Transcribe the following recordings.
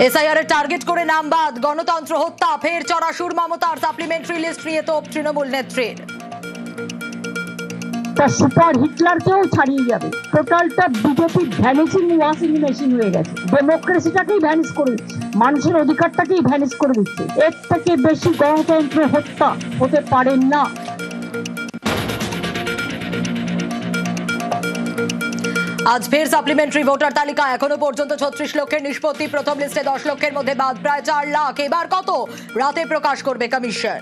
SIR এর target করে নামবাদ, গণতন্ত্র হত্যা, ফের চড়াসুর মমতার, সাপ্লিমেন্টারি লিস্ট নিয়ে তোপ তৃণমূল নেত্রীর। সুপার হিটলারকেও ছাড়িয়ে যাবে। টোটালটা বিজেপি ভ্যানিশিং ওয়াশিং মেশিন হয়ে গেছে। ডেমোক্রেসিটাকেই ভ্যানিশ করে দিচ্ছে, মানুষের অধিকারটাকেই ভ্যানিশ করে দিচ্ছে। এর থেকে বেশি গণতন্ত্র হত্যা হতে পারে না। আজ ফের সাপ্লিমেন্টারি ভোটার তালিকা, এখনো পর্যন্ত 36 লক্ষের নিষ্পত্তি। প্রথম লিস্টে 10 লক্ষের মধ্যে বাদ প্রায় 4 লাখ। এবার কত রাতে প্রকাশ করবে কমিশন।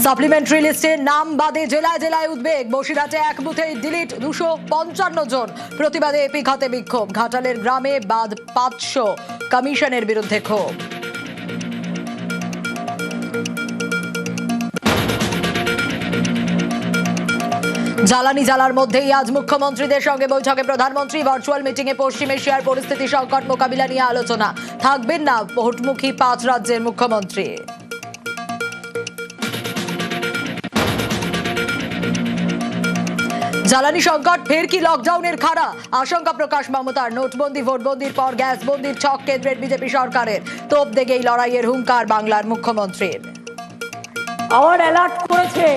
সাপ্লিমেন্টারি লিস্টে নাম বাদে জেলায় জেলায় উদ্বেগ। বসিরহাটে এক বুথে ডিলিট 255 জন। প্রতিবাদে এপিক হাতে বিক্ষোভ। ঘাটালের গ্রামে বাদ 500। কমিশনের বিরুদ্ধে ক্ষোভ। জ্বালানি জ্বালার মধ্যেই আজ মুখ্যমন্ত্রীদের সঙ্গে বৈঠকে প্রধানমন্ত্রী। ভার্চুয়াল মিটিংয়ে পশ্চিম এশিয়ার পরিস্থিতি সংকট মোকাবিলা নিয়ে আলোচনা। থাকবেন না ভোটমুখী 5 রাজ্যের মুখ্যমন্ত্রী। জ্বালানি সংকট, ফের কি লকডাউনের খাড়া? আশঙ্কা প্রকাশ মমতার। নোটবন্দি ভোটবন্দির পর গ্যাস বন্দির ছক কেন্দ্রের বিজেপি সরকারের। তোপ দেগেই লড়াইয়ের হুঙ্কার বাংলার মুখ্যমন্ত্রীর। আবার অ্যালার্ট করেছে।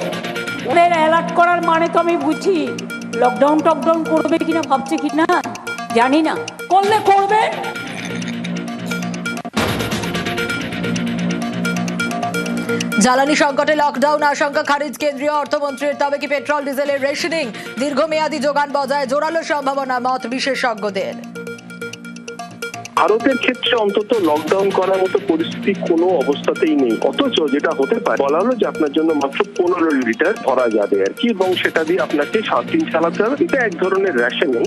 ওদের অ্যালার্ট করার মানে তো আমি বুঝি লকডাউন টকডাউন করবে কিনা ভাবছে কিনা জানি না, করলে করবে। জ্বালানি সংকটে লকডাউন আশঙ্কা খারিজ কেন্দ্রীয় অর্থমন্ত্রীর। তবে কি পেট্রোল ডিজেলের রেশনিং দীর্ঘমেয়াদী যোগান বজায়? জোরালো সম্ভাবনা মত বিশেষজ্ঞদের। ভারতের ক্ষেত্রে অন্তত লকডাউন করার মতো পরিস্থিতি কোনো অবস্থাতেই নেই। অথচ যেটা হতে পারে, বলা হলো যে আপনার জন্য মাত্র 15 লিটার ভরা যাবে আর কি, এবং সেটা দিয়ে আপনাকে 7 দিন চালাতে হবে। এটা এক ধরনের রেশনিং।